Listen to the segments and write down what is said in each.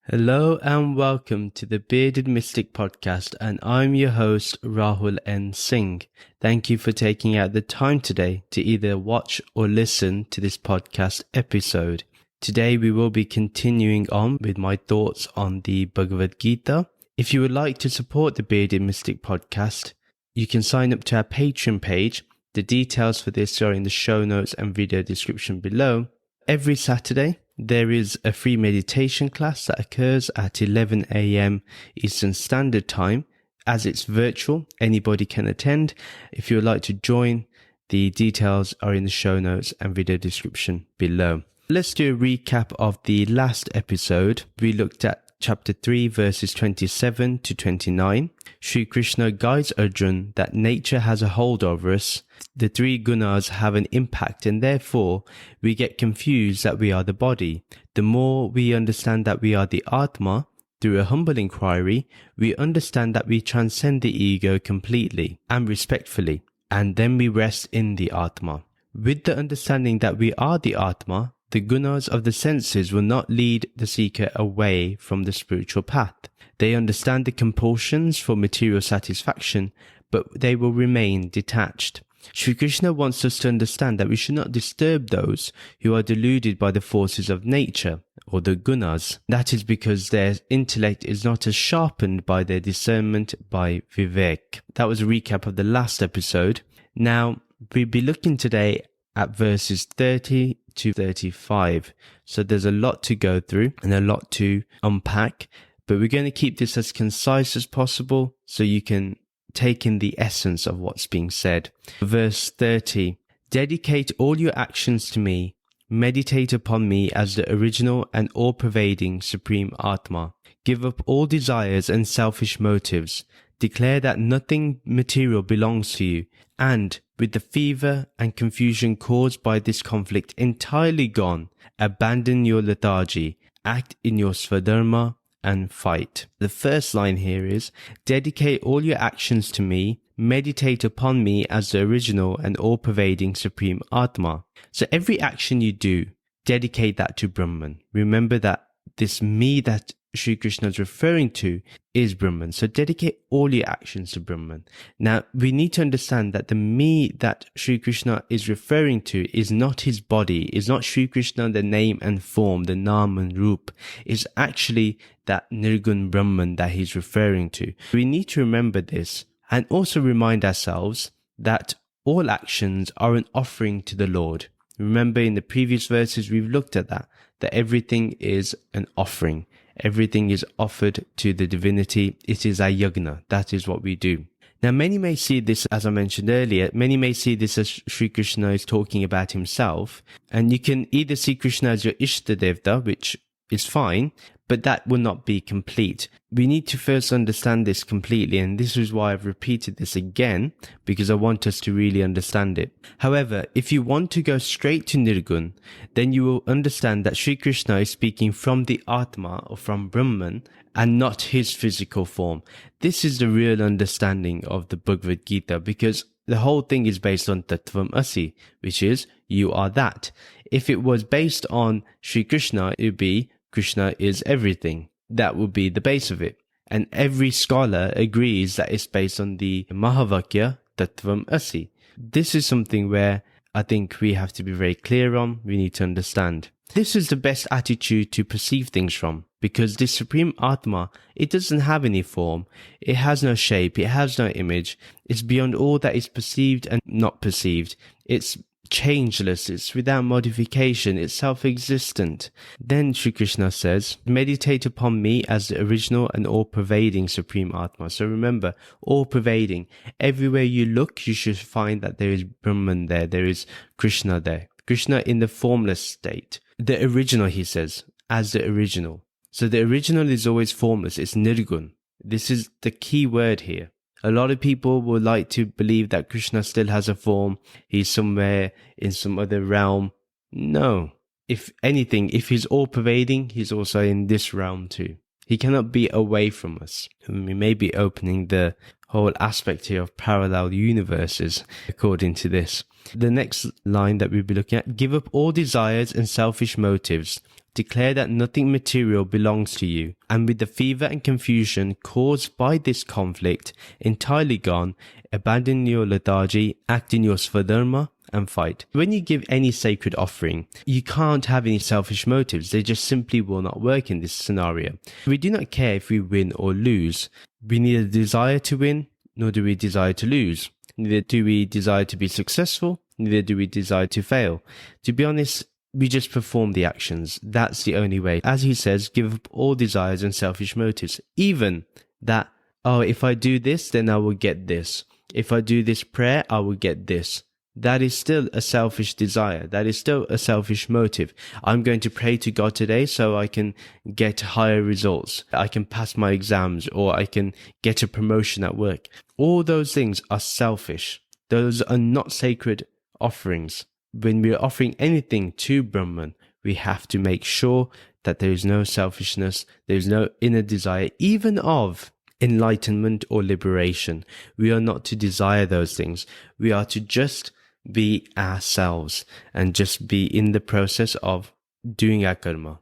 Hello and welcome to the Bearded Mystic Podcast, and I'm your host Rahul N. Singh. Thank you for taking out the time today to either watch or listen to this podcast episode. Today we will be continuing on with my thoughts on the Bhagavad Gita. If you would like to support the Bearded Mystic Podcast, you can sign up to our Patreon page. The details for this are in the show notes and video description below. Every Saturday, there is a free meditation class that occurs at 11 a.m. Eastern Standard Time. As it's virtual, anybody can attend. If you would like to join, the details are in the show notes and video description below. Let's do a recap of the last episode. We looked at Chapter 3 verses 27 to 29. Sri Krishna guides Arjuna that nature has a hold over us. The three gunas have an impact, and therefore we get confused that we are the body. The more we understand that we are the Atma, through a humble inquiry, we understand that we transcend the ego completely and respectfully, and then we rest in the Atma. With the understanding that we are the Atma, the gunas of the senses will not lead the seeker away from the spiritual path. They understand the compulsions for material satisfaction, but they will remain detached. Sri Krishna wants us to understand that we should not disturb those who are deluded by the forces of nature, or the gunas. That is because their intellect is not as sharpened by their discernment by Vivek. That was a recap of the last episode. Now, we'll be looking today at verses 30 to 35. So there's a lot to go through and a lot to unpack, but we're going to keep this as concise as possible so you can take in the essence of what's being said. Verse 30, dedicate all your actions to me, meditate upon me as the original and all-pervading Supreme Atma. Give up all desires and selfish motives. Declare that nothing material belongs to you, and with the fever and confusion caused by this conflict entirely gone, abandon your lethargy, act in your svadharma, and fight. The first line here is, dedicate all your actions to me, meditate upon me as the original and all-pervading Supreme Atma. So every action you do, dedicate that to Brahman. Remember that this me that Sri Krishna is referring to is Brahman. So dedicate all your actions to Brahman. Now, we need to understand that the me that Sri Krishna is referring to is not his body, is not Sri Krishna, the name and form, the Nam and Roop. It's actually that Nirgun Brahman that he's referring to. We need to remember this and also remind ourselves that all actions are an offering to the Lord. Remember in the previous verses we've looked at that everything is an offering. Everything is offered to the divinity. It is a yagna. That is what we do. Now, many may see this, as I mentioned earlier, many may see this as Sri Krishna is talking about himself. And you can either see Krishna as your Ishtadevta, which is fine, but that will not be complete. We need to first understand this completely, and this is why I've repeated this again, because I want us to really understand it. However, if you want to go straight to Nirgun, then you will understand that Sri Krishna is speaking from the Atma, or from Brahman, and not his physical form. This is the real understanding of the Bhagavad Gita, because the whole thing is based on Tattvam Asi, which is, you are that. If it was based on Sri Krishna, it would be, Krishna is everything. That would be the base of it. And every scholar agrees that it's based on the Mahavakya Tattvam Asi. This is something where I think we have to be very clear on, we need to understand. This is the best attitude to perceive things from, because this Supreme Atma, it doesn't have any form, it has no shape, it has no image, it's beyond all that is perceived and not perceived. It's changeless, it's without modification, it's self-existent. Then Sri Krishna says, meditate upon me as the original and all-pervading Supreme Atma. So remember, all-pervading. Everywhere you look, you should find that there is Brahman there, there is Krishna there. Krishna in the formless state. The original, he says, as the original. So the original is always formless, it's Nirgun. This is the key word here. A lot of people would like to believe that Krishna still has a form. He's somewhere in some other realm. No. If anything, if he's all-pervading, he's also in this realm too. He cannot be away from us. We may be opening the whole aspect here of parallel universes, according to this. The next line that we'll be looking at, give up all desires and selfish motives. declare that nothing material belongs to you, and with the fever and confusion caused by this conflict entirely gone, abandon your lethargy, act in your svadharma, and fight. When you give any sacred offering, you can't have any selfish motives. They just simply will not work in this scenario. We do not care if we win or lose. We neither desire to win, nor do we desire to lose. Neither do we desire to be successful, neither do we desire to fail. To be honest, we just perform the actions. That's the only way. As he says, give up all desires and selfish motives. Even that, if I do this, then I will get this. If I do this prayer, I will get this. That is still a selfish desire. That is still a selfish motive. I'm going to pray to God today so I can get higher results. I can pass my exams, or I can get a promotion at work. All those things are selfish. Those are not sacred offerings. When we are offering anything to Brahman, we have to make sure that there is no selfishness, there is no inner desire, even of enlightenment or liberation. We are not to desire those things. We are to just be ourselves and just be in the process of doing our karma,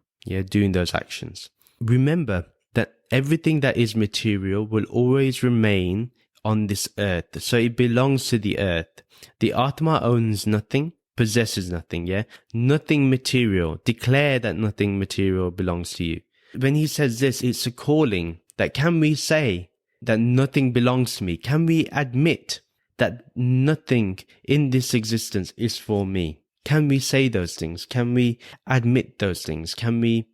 doing those actions. Remember that everything that is material will always remain on this earth. So it belongs to the earth. The Atma owns nothing, possesses nothing, Nothing material. Declare that nothing material belongs to you. When he says this, it's a calling that can we say that nothing belongs to me? Can we admit that nothing in this existence is for me? Can we say those things? Can we admit those things? Can we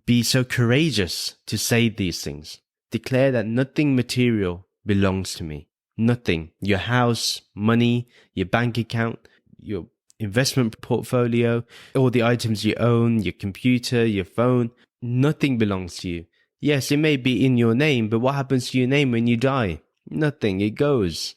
be so courageous to say these things? Declare that nothing material belongs to me. Nothing. Your house, money, your bank account, your investment portfolio, all the items you own, your computer, your phone, nothing belongs to you. Yes, it may be in your name, but what happens to your name when you die? Nothing. It goes.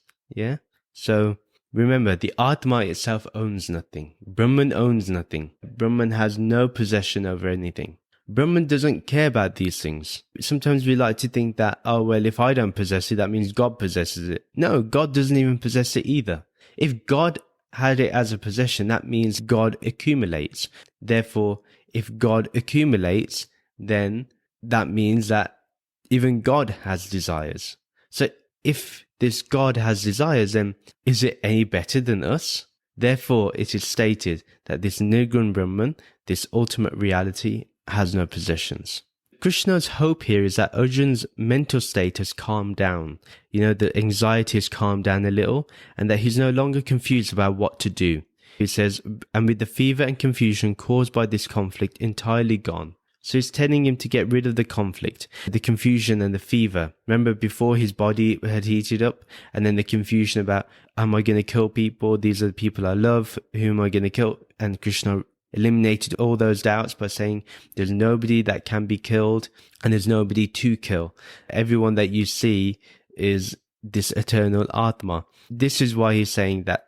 So remember, the Atma itself owns nothing. Brahman owns nothing. Brahman has no possession over anything. Brahman doesn't care about these things. Sometimes we like to think that, if I don't possess it, that means God possesses it. No, God doesn't even possess it either. If God had it as a possession, that means God accumulates. Therefore, if God accumulates, then that means that even God has desires. So if this God has desires, then is it any better than us? Therefore, it is stated that this Nirgun Brahman, this ultimate reality, has no possessions. Krishna's hope here is that Arjuna's mental state has calmed down. The anxiety has calmed down a little, and that he's no longer confused about what to do. He says, and with the fever and confusion caused by this conflict entirely gone. So he's telling him to get rid of the conflict, the confusion and the fever. Remember, before his body had heated up, and then the confusion about, am I going to kill people? These are the people I love. Who am I going to kill? And Krishna eliminated all those doubts by saying there's nobody that can be killed and there's nobody to kill. Everyone that you see is this eternal Atma. This is why he's saying that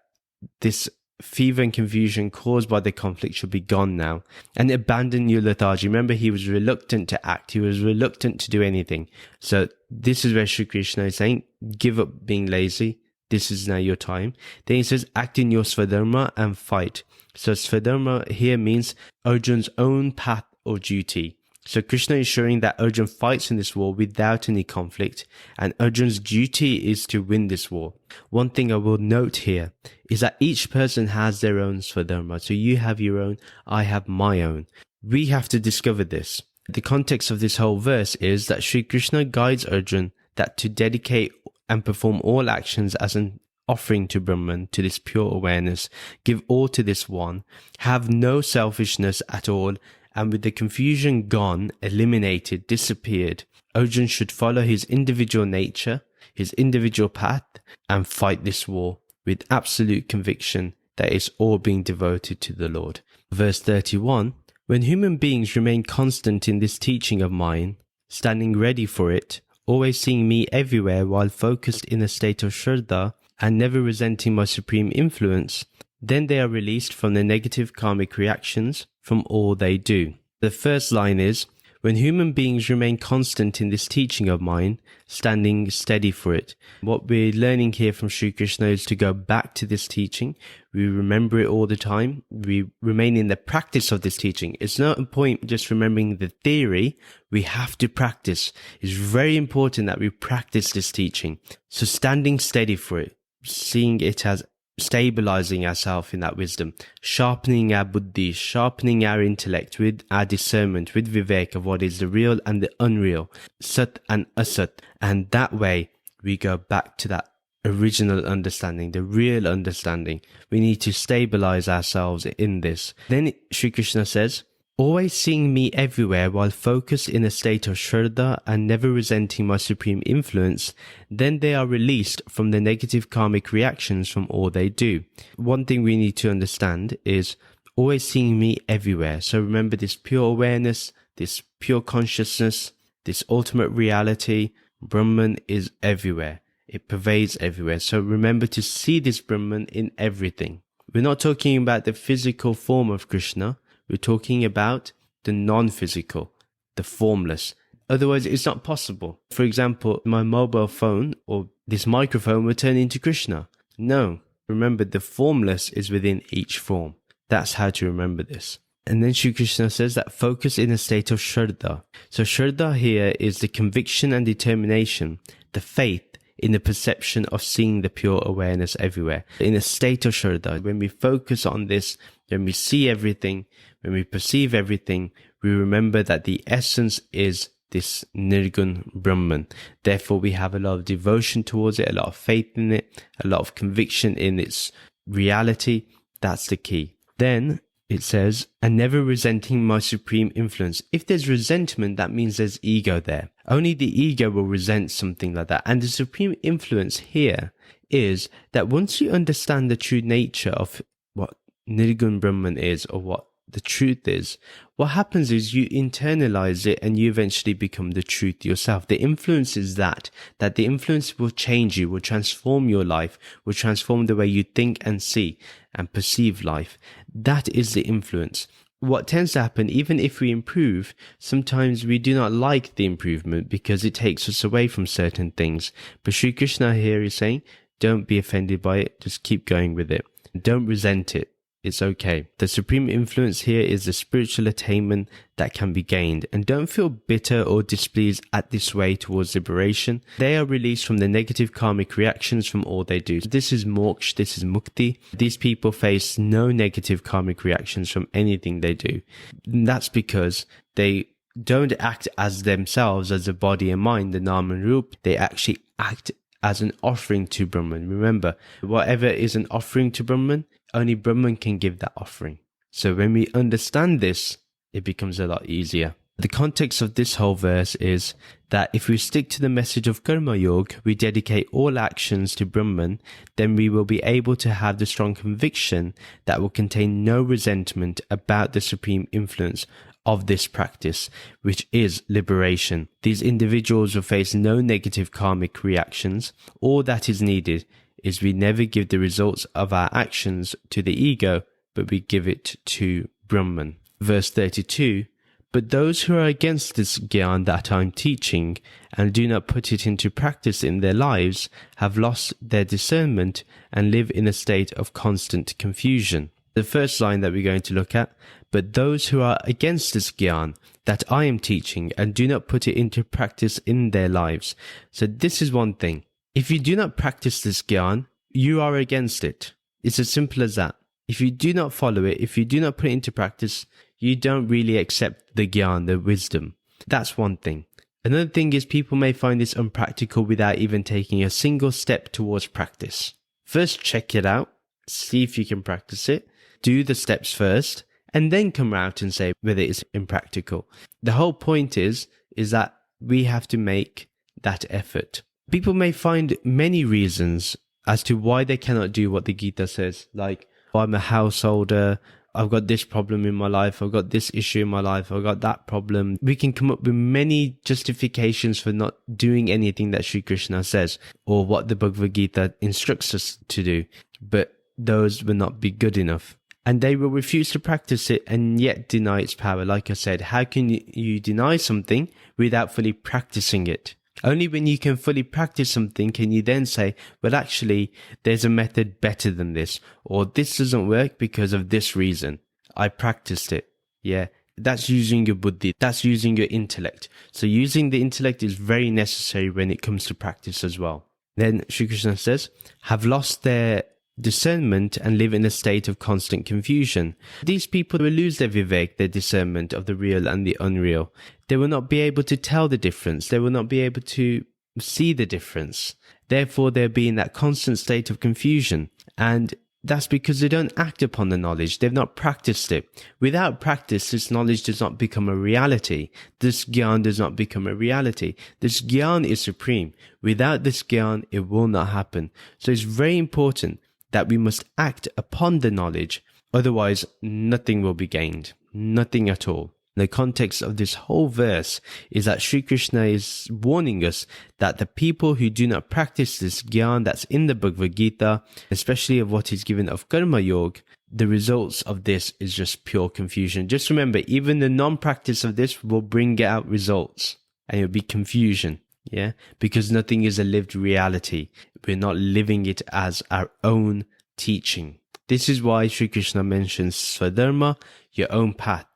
this fever and confusion caused by the conflict should be gone now, and abandon your lethargy. Remember, he was reluctant to act. He was reluctant to do anything. So this is where Sri Krishna is saying, give up being lazy. This is now your time. Then he says, act in your svadharma and fight. So svadharma here means Arjuna's own path or duty. So Krishna is showing that Arjuna fights in this war without any conflict, and Arjuna's duty is to win this war. One thing I will note here is that each person has their own svadharma. So you have your own, I have my own. We have to discover this. The context of this whole verse is that Sri Krishna guides Arjuna that to dedicate and perform all actions as an offering to Brahman, to this pure awareness, give all to this one, have no selfishness at all, and with the confusion gone, eliminated, disappeared, Arjuna should follow his individual nature, his individual path, and fight this war with absolute conviction that it's all being devoted to the Lord. Verse 31, when human beings remain constant in this teaching of mine, standing ready for it, always seeing me everywhere while focused in a state of Shraddha and never resenting my supreme influence, then they are released from the negative karmic reactions from all they do. The first line is, When human beings remain constant in this teaching of mine, standing steady for it, what we're learning here from Sri Krishna is to go back to this teaching. We remember it all the time. We remain in the practice of this teaching. It's not a point just remembering the theory. We have to practice. It's very important that we practice this teaching. So standing steady for it, seeing it as stabilizing ourselves in that wisdom, sharpening our buddhi, sharpening our intellect with our discernment, with vivek of what is the real and the unreal, sat and asat. And that way we go back to that original understanding, the real understanding. We need to stabilize ourselves in this. Then Sri Krishna says, always seeing me everywhere while focused in a state of shraddha and never resenting my supreme influence, then they are released from the negative karmic reactions from all they do. One thing we need to understand is always seeing me everywhere. So remember this pure awareness, this pure consciousness, this ultimate reality. Brahman is everywhere. It pervades everywhere. So remember to see this Brahman in everything. We're not talking about the physical form of Krishna. We're talking about the non-physical, the formless. Otherwise, it's not possible. For example, my mobile phone or this microphone will turn into Krishna. No. Remember, the formless is within each form. That's how to remember this. And then Sri Krishna says that focus in a state of shraddha. So shraddha here is the conviction and determination, the faith in the perception of seeing the pure awareness everywhere. In a state of shraddha, when we focus on this, when we see everything, when we perceive everything, we remember that the essence is this Nirgun Brahman. Therefore, we have a lot of devotion towards it, a lot of faith in it, a lot of conviction in its reality. That's the key. Then it says, and never resenting my supreme influence. If there's resentment, that means there's ego there. Only the ego will resent something like that. And the supreme influence here is that once you understand the true nature of what Nirgun Brahman is, or what the truth is, what happens is you internalize it and you eventually become the truth yourself. The influence is that the influence will change you, will transform your life, will transform the way you think and see and perceive life. That is the influence. What tends to happen, even if we improve, sometimes we do not like the improvement because it takes us away from certain things. But Sri Krishna here is saying, don't be offended by it, just keep going with it. Don't resent it. It's okay. The supreme influence here is the spiritual attainment that can be gained. And don't feel bitter or displeased at this way towards liberation. They are released from the negative karmic reactions from all they do. This is moksha, this is mukti. These people face no negative karmic reactions from anything they do. And that's because they don't act as themselves, as a body and mind, the Nam and Rup. They actually act as an offering to Brahman. Remember, whatever is an offering to Brahman, only Brahman can give that offering. So when we understand this, it becomes a lot easier. The context of this whole verse is that if we stick to the message of Karma Yoga, we dedicate all actions to Brahman, then we will be able to have the strong conviction that will contain no resentment about the supreme influence of this practice, which is liberation. These individuals will face no negative karmic reactions. All that is needed is we never give the results of our actions to the ego, but we give it to Brahman. Verse 32, but those who are against this Gyana that I'm teaching and do not put it into practice in their lives have lost their discernment and live in a state of constant confusion. The first line that we're going to look at, but those who are against this Gyana that I am teaching and do not put it into practice in their lives. So this is one thing. If you do not practice this Gyana, you are against it. It's as simple as that. If you do not follow it, if you do not put it into practice, you don't really accept the Gyana, the wisdom. That's one thing. Another thing is people may find this unpractical without even taking a single step towards practice. First, check it out. See if you can practice it. Do the steps first, and then come out and say whether it's impractical. The whole point is that we have to make that effort. People may find many reasons as to why they cannot do what the Gita says, like, oh, I'm a householder, I've got this problem in my life, I've got this issue in my life, I've got that problem. We can come up with many justifications for not doing anything that Sri Krishna says, or what the Bhagavad Gita instructs us to do, but those will not be good enough. and they will refuse to practice it and yet deny its power. Like I said, how can you deny something without fully practicing it? Only when you can fully practice something can you then say, well, actually, there's a method better than this, or this doesn't work because of this reason. I practiced it. Yeah, that's using your buddhi. That's using your intellect. So using the intellect is very necessary when it comes to practice as well. Then Sri Krishna says, have lost their discernment and live in a state of constant confusion. These people will lose their vivek, their discernment of the real and the unreal. They will not be able to tell the difference. They will not be able to see the difference. Therefore, they'll be in that constant state of confusion. And that's because they don't act upon the knowledge. They've not practiced it. Without practice, this knowledge does not become a reality. This Gyana does not become a reality. This Gyana is supreme. Without this Gyana, it will not happen. So it's very important that we must act upon the knowledge. Otherwise, nothing will be gained. Nothing at all. The context of this whole verse is that Sri Krishna is warning us that the people who do not practice this Gyana that's in the Bhagavad Gita, especially of what is given of Karma Yoga, the results of this is just pure confusion. Just remember, even the non-practice of this will bring out results, and it will be confusion. Yeah, because nothing is a lived reality. We're not living it as our own teaching. This is why Sri Krishna mentions Swadharma, your own path.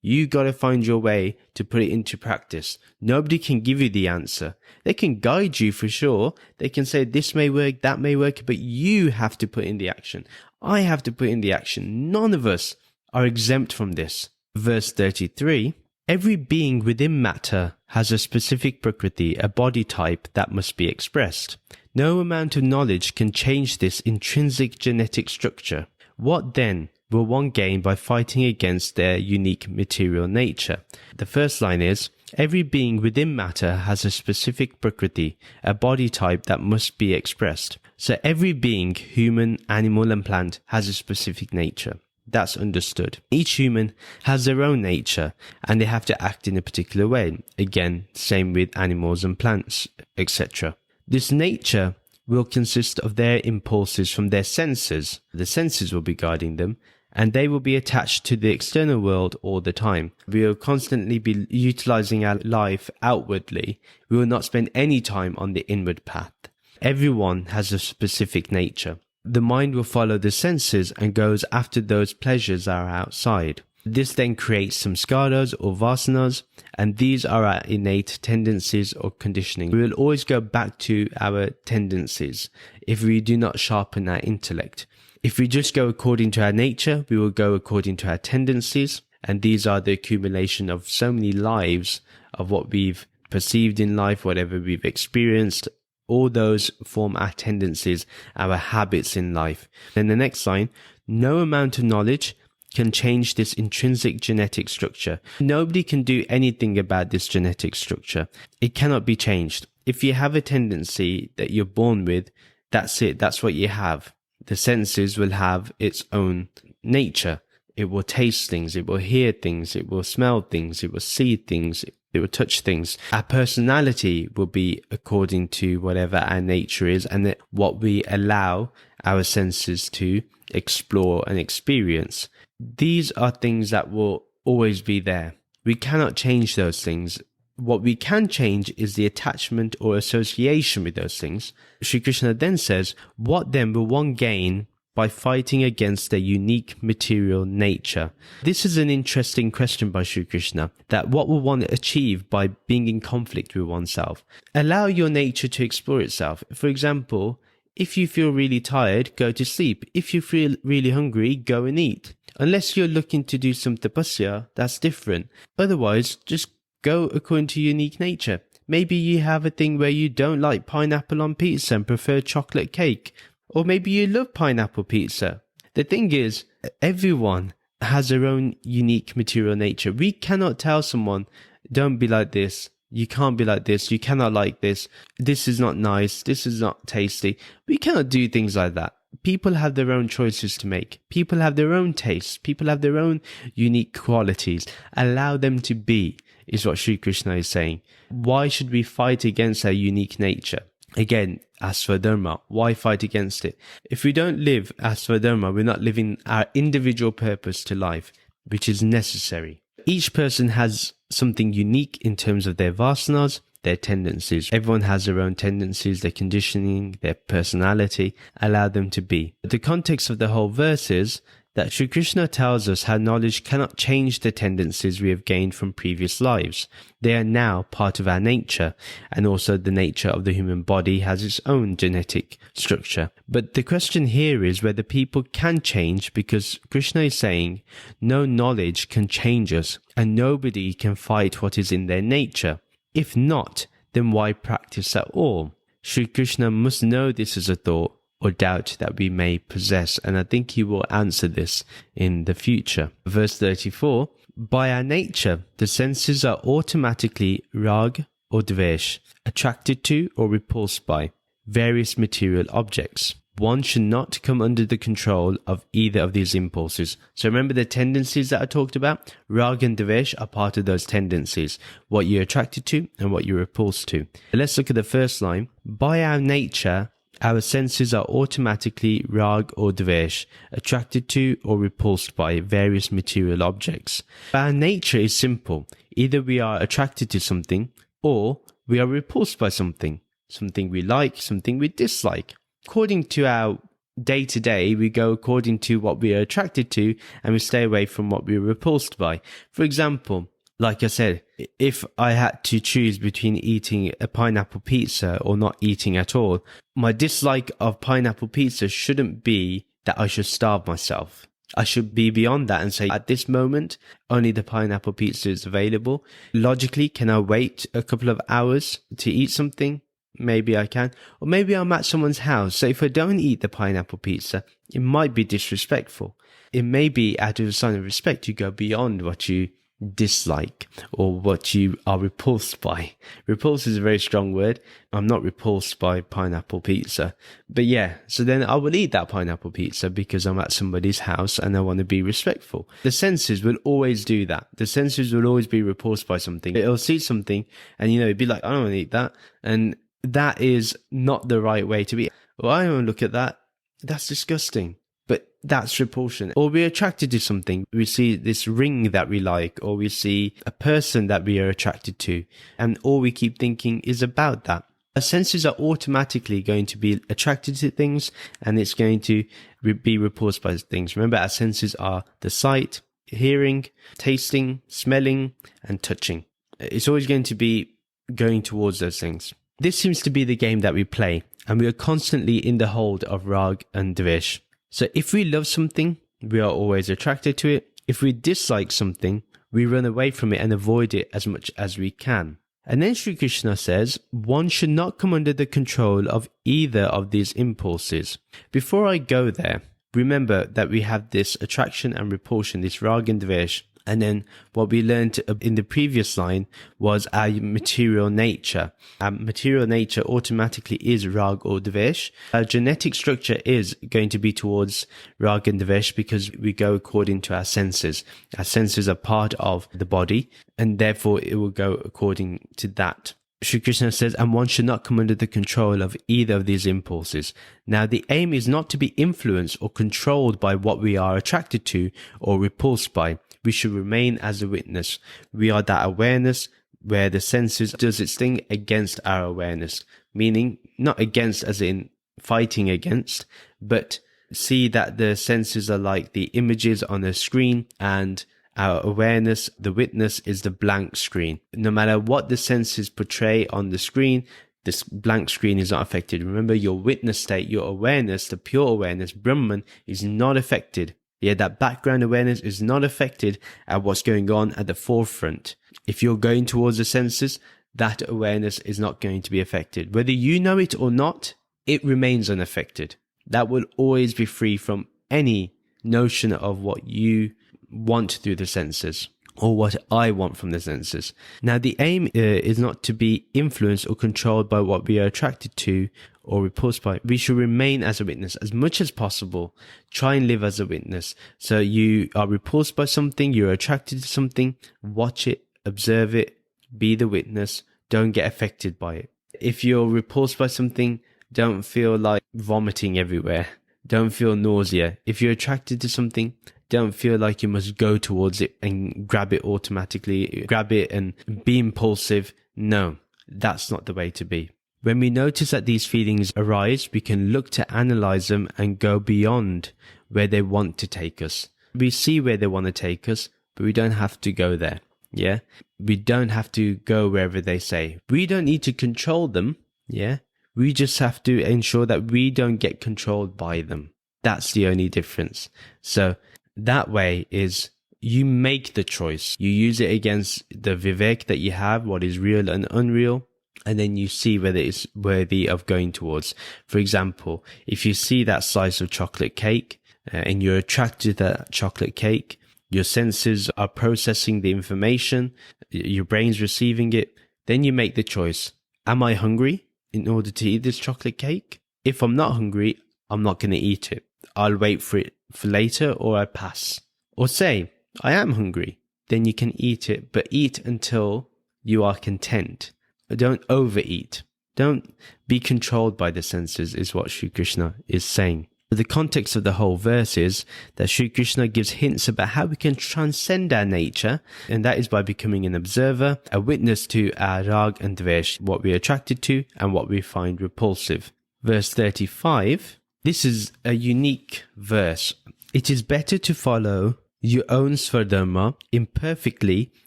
You got to find your way to put it into practice. Nobody can give you the answer. They can guide you for sure. They can say this may work, that may work, but you have to put in the action. I have to put in the action. None of us are exempt from this. Verse 33, every being within matter has a specific prakriti, a body type that must be expressed. No amount of knowledge can change this intrinsic genetic structure. What then will one gain by fighting against their unique material nature? The first line is, every being within matter has a specific prakriti, a body type that must be expressed. So every being, human, animal and plant, has a specific nature. That's understood. Each human has their own nature and they have to act in a particular way. Again, same with animals and plants, etc. This nature will consist of their impulses from their senses. The senses will be guiding them, and they will be attached to the external world all the time. We will constantly be utilizing our life outwardly. We will not spend any time on the inward path. Everyone has a specific nature. The mind will follow the senses and goes after those pleasures that are outside. This then creates samskaras or vasanas, and these are our innate tendencies or conditioning. We will always go back to our tendencies if we do not sharpen our intellect. If we just go according to our nature, we will go according to our tendencies, and these are the accumulation of so many lives of what we've perceived in life, whatever we've experienced. All those form our tendencies, our habits in life. Then the next line, no amount of knowledge can change this intrinsic genetic structure. Nobody can do anything about this genetic structure. It cannot be changed. If you have a tendency that you're born with, that's it. That's what you have. The senses will have its own nature. It will taste things. It will hear things. It will smell things. It will see things. It will touch things. Our personality will be according to whatever our nature is and what we allow our senses to explore and experience. These are things that will always be there. We cannot change those things. What we can change is the attachment or association with those things. Sri Krishna then says, what then will one gain by fighting against their unique material nature? This is an interesting question by Sri Krishna, that what will one achieve by being in conflict with oneself? Allow your nature to explore itself. For example, if you feel really tired, go to sleep. If you feel really hungry, go and eat. Unless you're looking to do some tapasya, that's different. Otherwise, just go according to your unique nature. Maybe you have a thing where you don't like pineapple on pizza and prefer chocolate cake. Or maybe you love pineapple pizza. The thing is, everyone has their own unique material nature. We cannot tell someone, don't be like this. You can't be like this. You cannot like this. This is not nice. This is not tasty. We cannot do things like that. People have their own choices to make. People have their own tastes. People have their own unique qualities. Allow them to be, is what Sri Krishna is saying. Why should we fight against our unique nature? Again, as for dharma, why fight against it? If we don't live as for dharma, we're not living our individual purpose to life, which is necessary. Each person has something unique in terms of their vasanas, their tendencies. Everyone has their own tendencies, their conditioning, their personality, allow them to be. But the context of the whole verse is that Sri Krishna tells us how knowledge cannot change the tendencies we have gained from previous lives. They are now part of our nature, and also the nature of the human body has its own genetic structure. But the question here is whether people can change, because Krishna is saying no knowledge can change us, and nobody can fight what is in their nature. If not, then why practice at all? Sri Krishna must know this is a thought or doubt that we may possess, and I think he will answer this in the future. Verse 34, by our nature, the senses are automatically rag or dvesh, attracted to or repulsed by various material objects. One should not come under the control of either of these impulses. So remember the tendencies that I talked about? Rag and dvesh are part of those tendencies, what you're attracted to and what you're repulsed to. Let's look at the first line. By our nature, our senses are automatically rag or dvesh, attracted to or repulsed by various material objects. Our nature is simple. Either we are attracted to something or we are repulsed by something. Something we like, something we dislike. According to our day-to-day, we go according to what we are attracted to and we stay away from what we are repulsed by. For example, like I said, if I had to choose between eating a pineapple pizza or not eating at all, my dislike of pineapple pizza shouldn't be that I should starve myself. I should be beyond that and say, at this moment, only the pineapple pizza is available. Logically, can I wait a couple of hours to eat something? Maybe I can. Or maybe I'm at someone's house. So if I don't eat the pineapple pizza, it might be disrespectful. It may be out of a sign of respect. You go beyond what you dislike or what you are repulsed by. Repulsed is a very strong word. I'm not repulsed by pineapple pizza. But yeah, so then I will eat that pineapple pizza because I'm at somebody's house and I want to be respectful. The senses will always do that. The senses will always be repulsed by something. It'll see something and, it'd be like, I don't want to eat that. And that is not the right way to be. Well, I don't look at that. That's disgusting. But that's repulsion. Or we're attracted to something. We see this ring that we like, or we see a person that we are attracted to, and all we keep thinking is about that. Our senses are automatically going to be attracted to things, and it's going to be repulsed by things. Remember, our senses are the sight, hearing, tasting, smelling, and touching. It's always going to be going towards those things. This seems to be the game that we play, and we are constantly in the hold of rag and dvesh. So if we love something, we are always attracted to it. If we dislike something, we run away from it and avoid it as much as we can. And then Sri Krishna says, one should not come under the control of either of these impulses. Before I go there, remember that we have this attraction and repulsion, this rag and dvesh. And then what we learned in the previous line was our material nature. Our material nature automatically is rag or dvesh. Our genetic structure is going to be towards rag and dvesh because we go according to our senses. Our senses are part of the body and therefore it will go according to that. Sri Krishna says, and one should not come under the control of either of these impulses. Now, the aim is not to be influenced or controlled by what we are attracted to or repulsed by. We should remain as a witness. We are that awareness where the senses does its thing against our awareness. Meaning, not against as in fighting against, but see that the senses are like the images on a screen and our awareness, the witness, is the blank screen. No matter what the senses portray on the screen, this blank screen is not affected. Remember, your witness state, your awareness, the pure awareness, Brahman, is not affected. Yeah, that background awareness is not affected at what's going on at the forefront. If you're going towards the senses, that awareness is not going to be affected. Whether you know it or not, it remains unaffected. That will always be free from any notion of what you want through the senses or what I want from the senses. Now, the aim is not to be influenced or controlled by what we are attracted to or repulsed by. We should remain as a witness as much as possible. Try and live as a witness. So you are repulsed by something, you're attracted to something, watch it, observe it, be the witness. Don't get affected by it. If you're repulsed by something, don't feel like vomiting everywhere. Don't feel nausea. If you're attracted to something, don't feel like you must go towards it and grab it automatically, grab it and be impulsive. No, that's not the way to be. When we notice that these feelings arise, we can look to analyze them and go beyond where they want to take us. We see where they want to take us, but we don't have to go there. Yeah, we don't have to go wherever they say. We don't need to control them. Yeah, we just have to ensure that we don't get controlled by them. That's the only difference. So that way is you make the choice. You use it against the vivek that you have, what is real and unreal, and then you see whether it's worthy of going towards. For example, if you see that slice of chocolate cake and you're attracted to that chocolate cake, your senses are processing the information, your brain's receiving it, then you make the choice. Am I hungry in order to eat this chocolate cake? If I'm not hungry, I'm not going to eat it. I'll wait for it for later, or I pass. Or say, I am hungry. Then you can eat it, but eat until you are content. Don't overeat. Don't be controlled by the senses, is what Sri Krishna is saying. The context of the whole verse is that Sri Krishna gives hints about how we can transcend our nature, and that is by becoming an observer, a witness to our rag and dvesh, what we're attracted to and what we find repulsive. Verse 35, this is a unique verse. It is better to follow your own svadharma imperfectly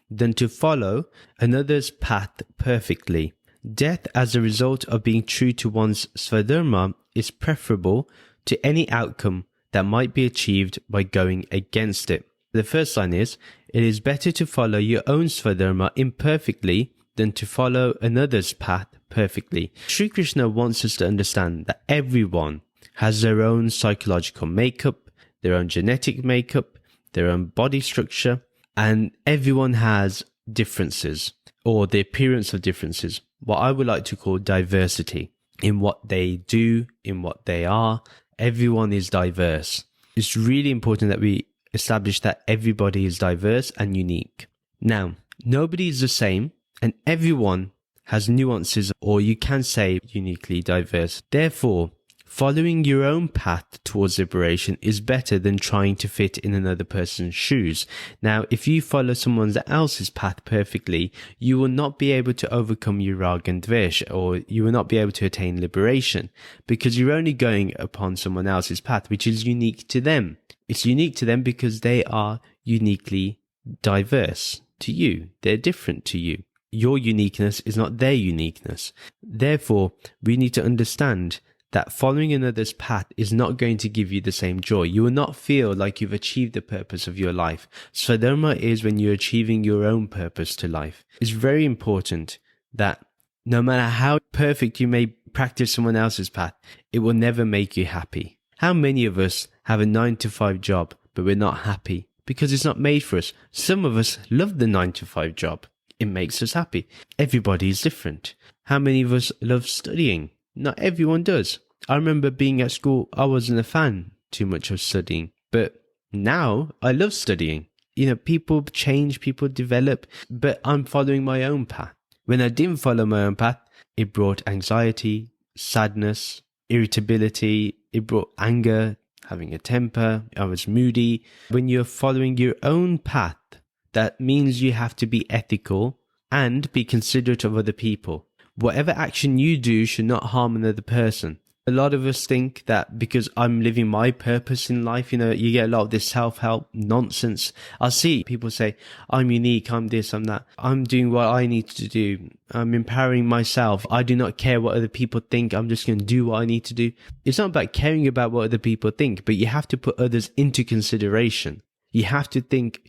than to follow another's path perfectly. Death as a result of being true to one's svadharma is preferable to any outcome that might be achieved by going against it. The first line is, it is better to follow your own svadharma imperfectly than to follow another's path perfectly. Sri Krishna wants us to understand that everyone has their own psychological makeup, their own genetic makeup, their own body structure, and everyone has differences, or the appearance of differences, what I would like to call diversity, in what they do, in what they are. Everyone is diverse. It's really important that we establish that everybody is diverse and unique. Now, nobody is the same, and everyone has nuances, or you can say uniquely diverse. Therefore, following your own path towards liberation is better than trying to fit in another person's shoes. Now, if you follow someone else's path perfectly, you will not be able to overcome your rag and dvesh, or you will not be able to attain liberation, because you're only going upon someone else's path, which is unique to them. It's unique to them because they are uniquely diverse to you. They're different to you. Your uniqueness is not their uniqueness. Therefore, we need to understand that following another's path is not going to give you the same joy. You will not feel like you've achieved the purpose of your life. Svadharma is when you're achieving your own purpose to life. It's very important that no matter how perfect you may practice someone else's path, it will never make you happy. How many of us have a 9-to-5 job, but we're not happy because it's not made for us? Some of us love the 9-to-5 job. It makes us happy. Everybody is different. How many of us love studying? Not everyone does. I remember being at school, I wasn't a fan too much of studying, but now I love studying. You know, people change, people develop, but I'm following my own path. When I didn't follow my own path, it brought anxiety, sadness, irritability, it brought anger, having a temper, I was moody. When you're following your own path, that means you have to be ethical and be considerate of other people. Whatever action you do should not harm another person. A lot of us think that because I'm living my purpose in life, you know, you get a lot of this self-help nonsense. I see people say, I'm unique, I'm this, I'm that. I'm doing what I need to do. I'm empowering myself. I do not care what other people think. I'm just going to do what I need to do. It's not about caring about what other people think, but you have to put others into consideration. You have to think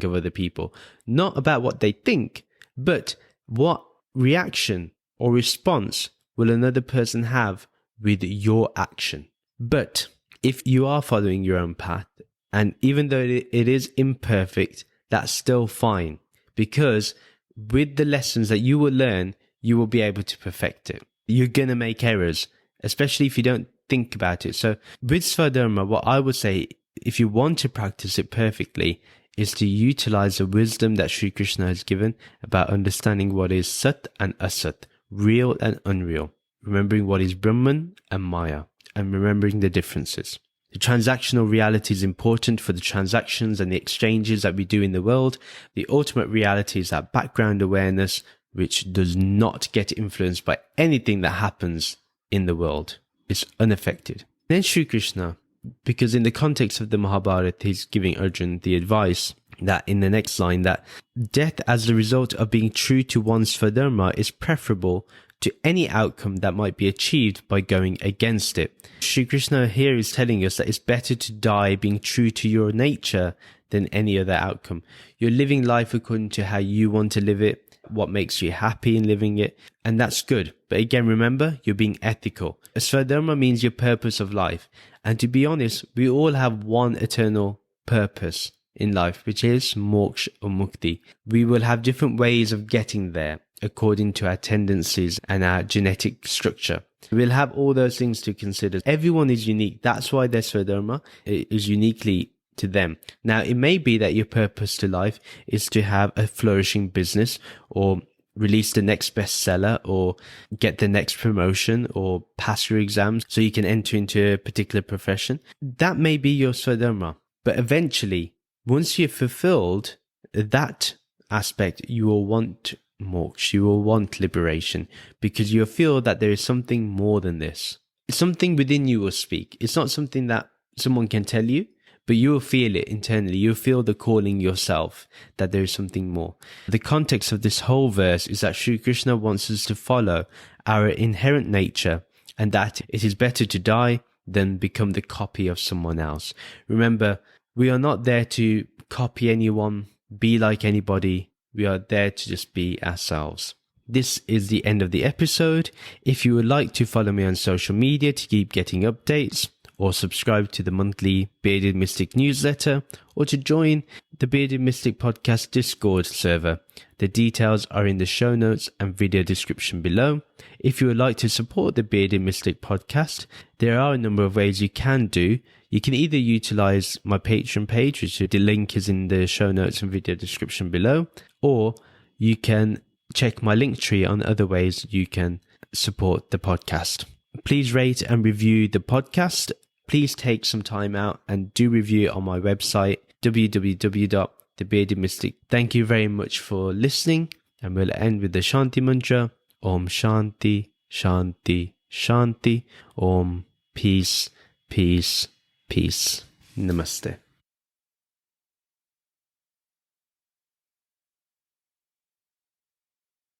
of other people, not about what they think, but what reaction or response will another person have with your action. But if you are following your own path, and even though it is imperfect, that's still fine, because with the lessons that you will learn, you will be able to perfect it. You're going to make errors, especially if you don't think about it. So with Svadharma, what I would say, if you want to practice it perfectly, is to utilize the wisdom that Sri Krishna has given about understanding what is Sat and Asat, real and unreal, remembering what is Brahman and Maya, and remembering the differences. The transactional reality is important for the transactions and the exchanges that we do in the world. The ultimate reality is that background awareness, which does not get influenced by anything that happens in the world. It's unaffected. Then Sri Krishna, because in the context of the Mahabharata, he's giving Arjuna the advice that in the next line, that death as the result of being true to one's svadharma is preferable to any outcome that might be achieved by going against it. Sri Krishna here is telling us that it's better to die being true to your nature than any other outcome. You're living life according to how you want to live it, what makes you happy in living it, and that's good. But again, remember, you're being ethical. Svadharma means your purpose of life. And to be honest, we all have one eternal purpose in life, which is moksha or mukti. We will have different ways of getting there according to our tendencies and our genetic structure. We'll have all those things to consider. Everyone is unique. That's why their svadharma is uniquely to them. Now, it may be that your purpose to life is to have a flourishing business, or release the next bestseller, or get the next promotion, or pass your exams so you can enter into a particular profession. That may be your svadharma. But eventually, once you've fulfilled that aspect, you will want moksha, you will want liberation, because you'll feel that there is something more than this. Something within you will speak. It's not something that someone can tell you, but you will feel it internally. You'll feel the calling yourself that there is something more. The context of this whole verse is that Sri Krishna wants us to follow our inherent nature, and that it is better to die than become the copy of someone else. Remember, we are not there to copy anyone, be like anybody. We are there to just be ourselves. This is the end of the episode. If you would like to follow me on social media to keep getting updates, or subscribe to the monthly Bearded Mystic newsletter, or to join the Bearded Mystic podcast Discord server, the details are in the show notes and video description below. If you would like to support the Bearded Mystic podcast, there are a number of ways you can do. You can either utilize my Patreon page, which the link is in the show notes and video description below, or you can check my link tree on other ways you can support the podcast. Please rate and review the podcast. Please take some time out and do review it on my website, www.thebeardedmystic. Thank you very much for listening, and we'll end with the Shanti mantra. Om Shanti, Shanti, Shanti. Om Peace, Peace, Peace. Namaste.